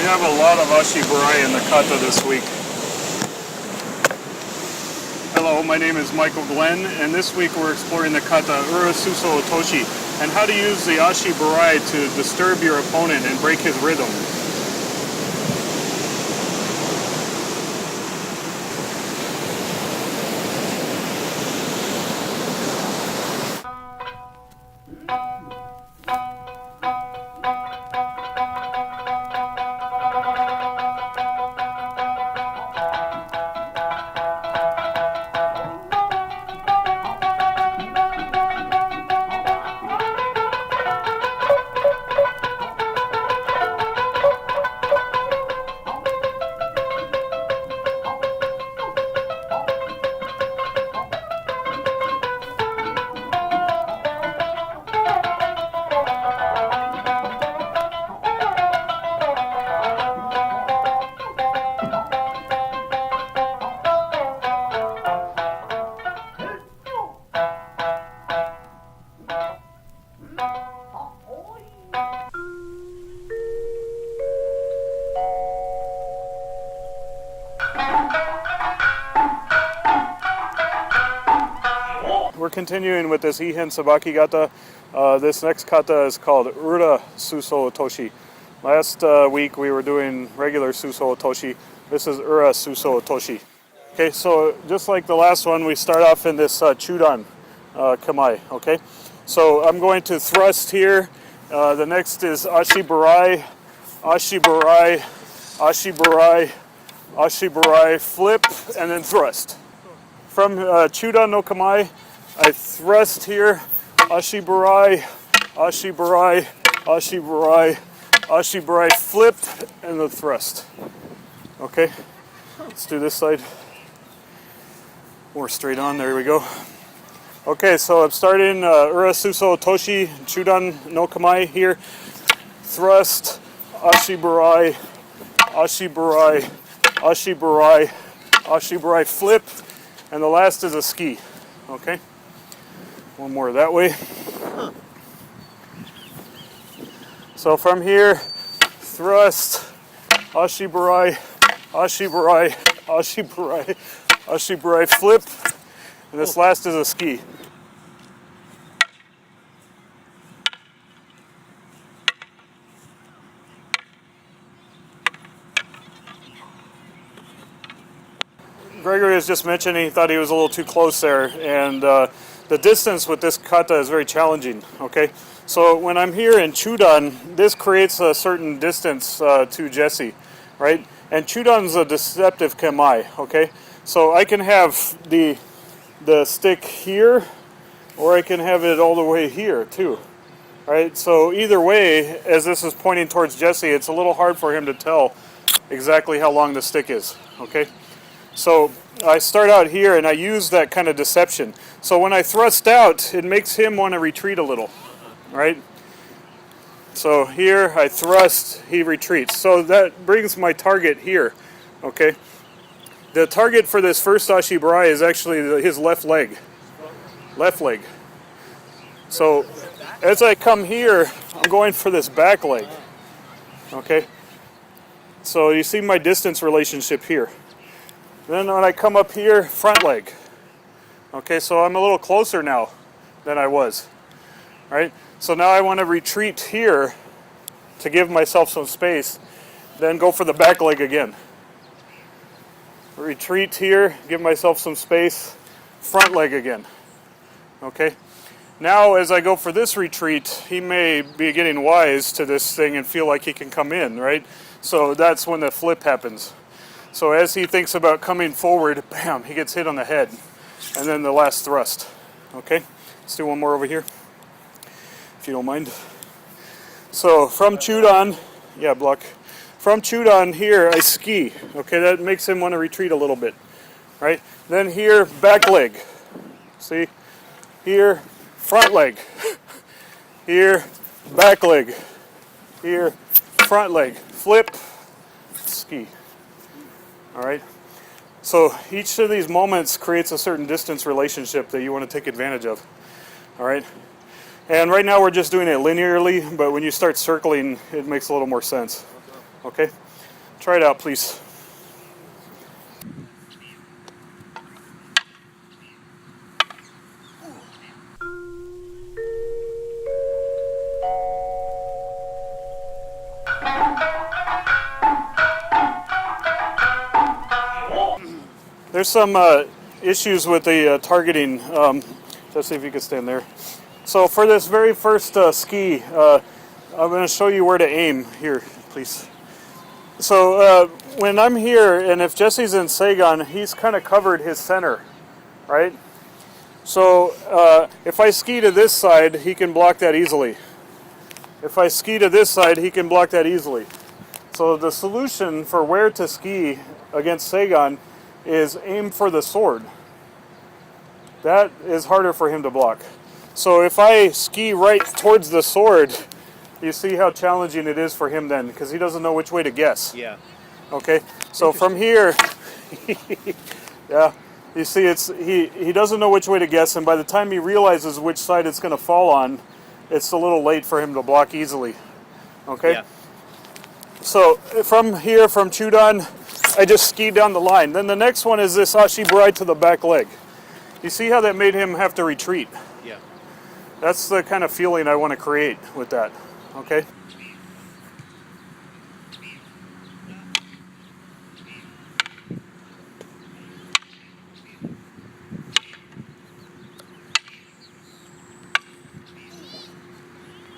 have a lot of ashiburai in the kata this week. Hello, my name is Michael Glenn, and this week we're exploring the kata Ura Suso Otoshi and how to use the ashiburai to disturb your opponent and break his rhythm. We're continuing with this Ihen Sabaki Gata. This next kata is called Ura Suso Otoshi. Last week we were doing regular Suso Otoshi. This is Ura Suso Otoshi. Okay, so just like the last one, we start off in this chudan kamae. Okay, so I'm going to thrust here. The next is ashiburai, ashiburai, ashiburai, ashiburai, flip, and then thrust. From chudan no kamae, I thrust here, ashiburai, ashiburai, ashiburai, ashiburai, flip, and the thrust. Okay, let's do this side. More straight on, there we go. Okay, so I'm starting Ura Suso Otoshi, chudan no kamae here. Thrust, ashiburai, ashiburai, ashiburai, ashiburai, flip, and the last is a ski. Okay. One more that way. So from here, thrust, ashiburai, ashiburai, ashiburai, ashiburai, flip, and this last is a ski. Gregory was just mentioning he thought he was a little too close there, and the distance with this kata is very challenging. Okay, so when I'm here in chudan, this creates a certain distance to Jesse, right? And chudan's a deceptive kamae. Okay, so I can have the stick here, or I can have it all the way here too, right? So either way, as this is pointing towards Jesse, it's a little hard for him to tell exactly how long the stick is. Okay. So I start out here and I use that kind of deception. So when I thrust out, it makes him want to retreat a little, right? So here I thrust, he retreats. So that brings my target here, okay? The target for this first ashiburai is actually his left leg. Left leg. So as I come here, I'm going for this back leg, okay? So you see my distance relationship here. Then when I come up here, front leg. Okay, so I'm a little closer now than I was, right? So now I want to retreat here to give myself some space, then go for the back leg again. Retreat here, give myself some space, front leg again. Okay, now as I go for this retreat, he may be getting wise to this thing and feel like he can come in, right? So that's when the flip happens. So as he thinks about coming forward, bam, he gets hit on the head. And then the last thrust. Okay, let's do one more over here, if you don't mind. So from chudan, yeah, block. From chudan here, I ski. Okay, that makes him want to retreat a little bit, right? Then here, back leg. See? Here, front leg. Here, back leg. Here, front leg. Flip, ski. All right, so each of these moments creates a certain distance relationship that you want to take advantage of. All right, and right now we're just doing it linearly, but when you start circling, it makes a little more sense. Okay, Try it out, please. There's some issues with the targeting. Just see if you can stand there. So for this very first ski, I'm going to show you where to aim. Here, please. So when I'm here, and if Jesse's in Seigan, he's kind of covered his center, right? So if I ski to this side, he can block that easily. If I ski to this side, he can block that easily. So the solution for where to ski against Seigan is aim for the sword. That is harder for him to block. So if I ski right towards the sword, you see how challenging it is for him then, because he doesn't know which way to guess. Yeah. Okay. So from here, yeah, you see he doesn't know which way to guess, and by the time he realizes which side it's going to fall on, it's a little late for him to block easily. Okay. Yeah. So from here, from Chudan, I just skied down the line. Then the next one is this Ashiburai to the back leg. You see how that made him have to retreat? Yeah. That's the kind of feeling I want to create with that. Okay?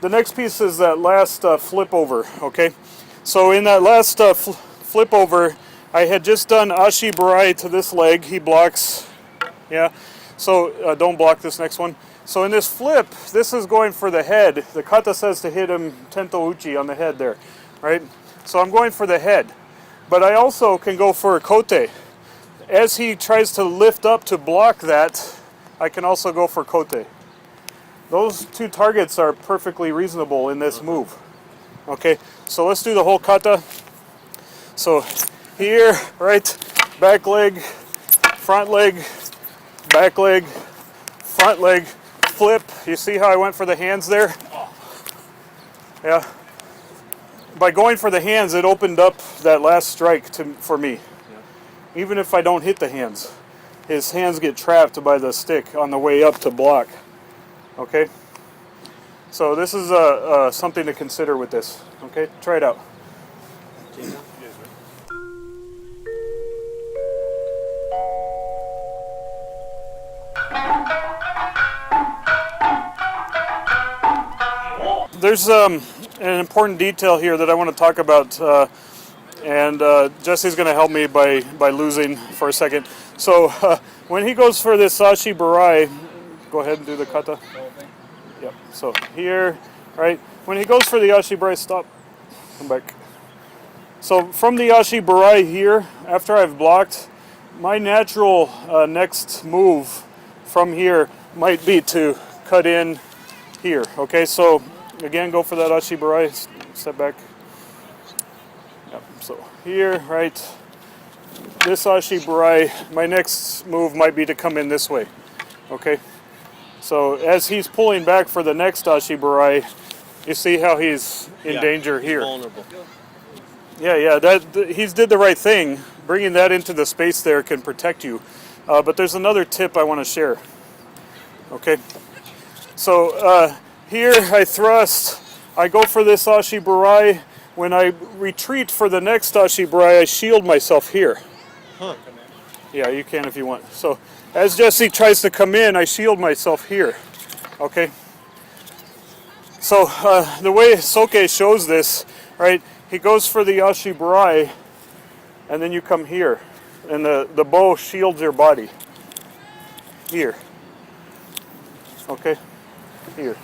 The next piece is that last flip over, okay? So in that last flip over, I had just done Ashiburai to this leg. He blocks, yeah? So don't block this next one. So in this flip, this is going for the head. The kata says to hit him tento uchi on the head there, right? So I'm going for the head. But I also can go for kote. As he tries to lift up to block that, I can also go for kote. Those two targets are perfectly reasonable in this move. Okay, so let's do the whole kata. So here, right, back leg, front leg, back leg, front leg, flip. You see how I went for the hands there? Yeah. By going for the hands, it opened up that last strike for me. Yeah. Even if I don't hit the hands, his hands get trapped by the stick on the way up to block. Okay? So this is something to consider with this. Okay? Try it out. There's an important detail here that I want to talk about, and Jesse's going to help me by losing for a second. So when he goes for this Ashiburai, go ahead and do the kata. Yep. So here, right, when he goes for the Ashiburai, stop, come back. So from the Ashiburai here, after I've blocked, my natural next move from here might be to cut in here. Okay, so again, go for that Ashiburai, step back. Yep, so here, right, this Ashiburai, my next move might be to come in this way. Okay, so as he's pulling back for the next Ashiburai, you see how he's in danger here. Vulnerable. Yeah, he's did the right thing. Bringing that into the space there can protect you. But there's another tip I want to share. Okay, so here I thrust, I go for this Ashiburai. When I retreat for the next Ashiburai, I shield myself here. Huh. Yeah, you can if you want. So as Jesse tries to come in, I shield myself here. Okay. So the way Soke shows this, right, he goes for the Ashiburai, and then you come here, and the bow shields your body. Here. Okay. Here.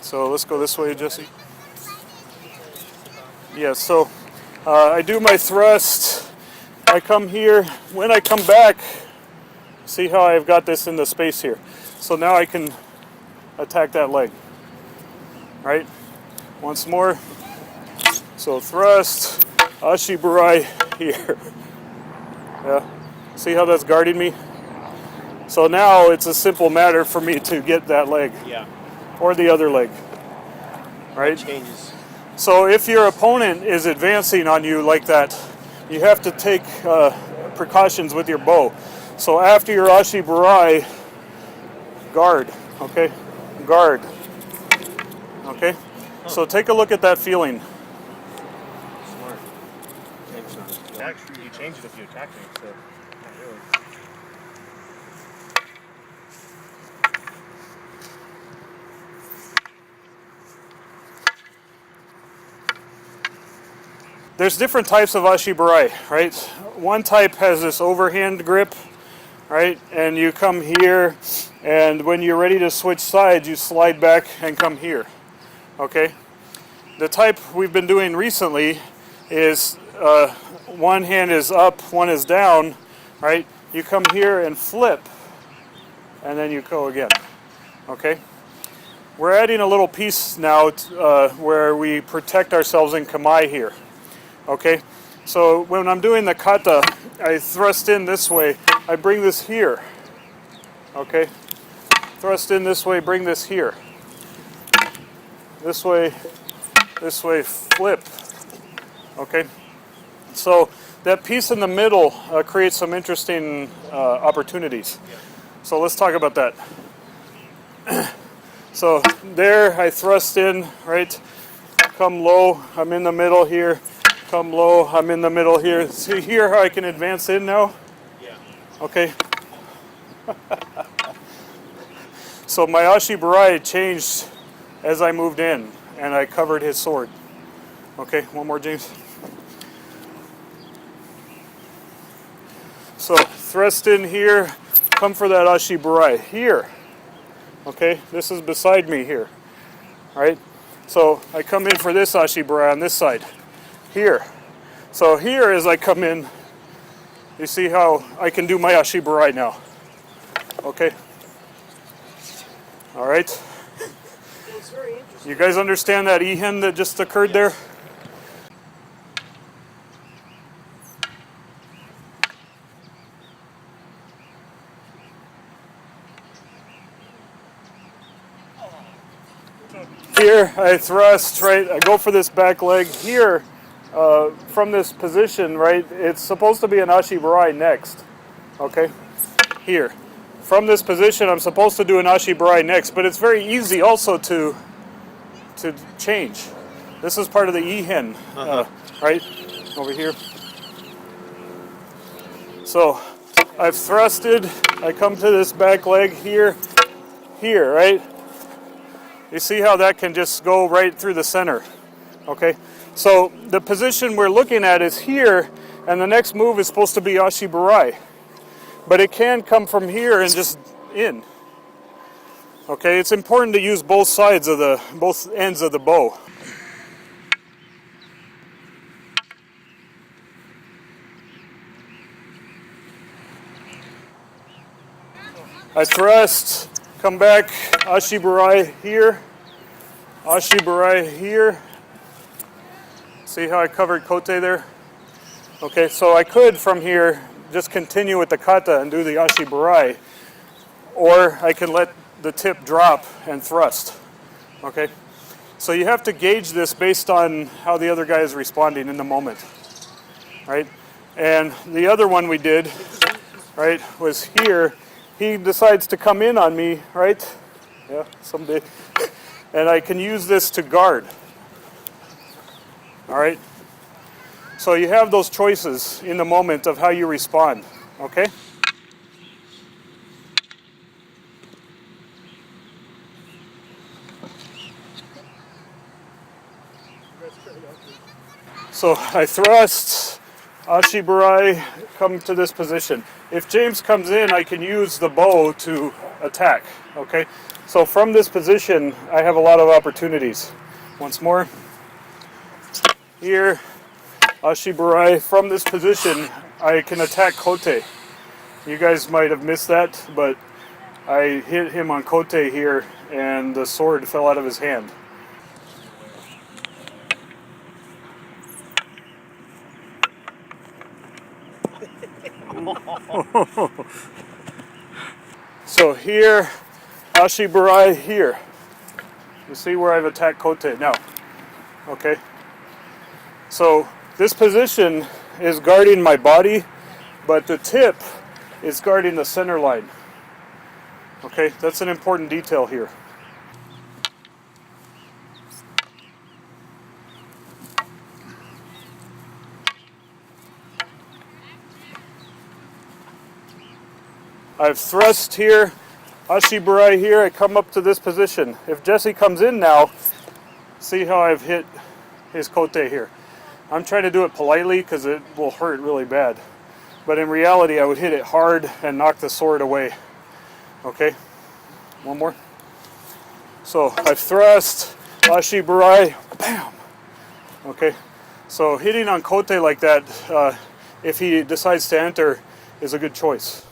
So let's go this way, Jesse. Yeah, so I do my thrust. I come here. When I come back, see how I've got this in the space here. So now I can attack that leg. Right? Once more. So thrust, Ashiburai here. Yeah. See how that's guarding me? So now it's a simple matter for me to get that leg. Yeah. Or the other leg. Right? Changes. So if your opponent is advancing on you like that, you have to take precautions with your bow. So after your ashiburai, guard, okay? Guard, okay? So take a look at that feeling. Smart. Actually, you change it if you attack me, so not really. There's different types of ashiburai, right? One type has this overhand grip, right? And you come here, and when you're ready to switch sides, you slide back and come here, okay? The type we've been doing recently is one hand is up, one is down, right? You come here and flip, and then you go again, okay? We're adding a little piece now where we protect ourselves in kamae here. Okay, so when I'm doing the kata, I thrust in this way, I bring this here. Okay, thrust in this way, bring this here. This way, flip. Okay, so that piece in the middle creates some interesting opportunities. So let's talk about that. So there I thrust in, right? Come low, I'm in the middle here. Come low, I'm in the middle here. See here how I can advance in now? Yeah. Okay. So my ashiburai changed as I moved in, and I covered his sword. Okay, one more, James. So thrust in here, come for that ashiburai here. Okay, this is beside me here. Right? So I come in for this ashiburai on this side. Here. So here as I come in, you see how I can do my ashiburai now. Okay? Alright? You guys understand that Ihen that just occurred there? Here I thrust, right? I go for this back leg. Here, from this position, right? It's supposed to be an ashiburai next. Okay? Here. From this position, I'm supposed to do an ashiburai next, but it's very easy also to change. This is part of the Ihen, right? Over here. So I've thrusted. I come to this back leg here, right? You see how that can just go right through the center, okay? So the position we're looking at is here, and the next move is supposed to be ashiburai. But it can come from here and just in. Okay, it's important to use both ends of the bow. I thrust, come back, ashiburai here, See how I covered kote there? Okay, so I could from here just continue with the kata and do the ashiburai, or I can let the tip drop and thrust. Okay, so you have to gauge this based on how the other guy is responding in the moment, right? And the other one we did, right, was here. He decides to come in on me, right? Yeah, someday. And I can use this to guard. All right? So you have those choices in the moment of how you respond, okay? So I thrust, ashiburai, come to this position. If James comes in, I can use the bow to attack, okay? So from this position, I have a lot of opportunities. Once more. Here, ashiburai. From this position, I can attack kote. You guys might have missed that, but I hit him on kote here, and the sword fell out of his hand. So here, ashiburai here. You see where I've attacked kote. Now, Okay? So this position is guarding my body, but the tip is guarding the center line. Okay, that's an important detail here. I've thrust here, ashiburai here, I come up to this position. If Jesse comes in now, see how I've hit his kote here. I'm trying to do it politely because it will hurt really bad. But in reality, I would hit it hard and knock the sword away. Okay, one more. So I've thrust, ashiburai, bam. Okay, so hitting on kote like that, if he decides to enter, is a good choice.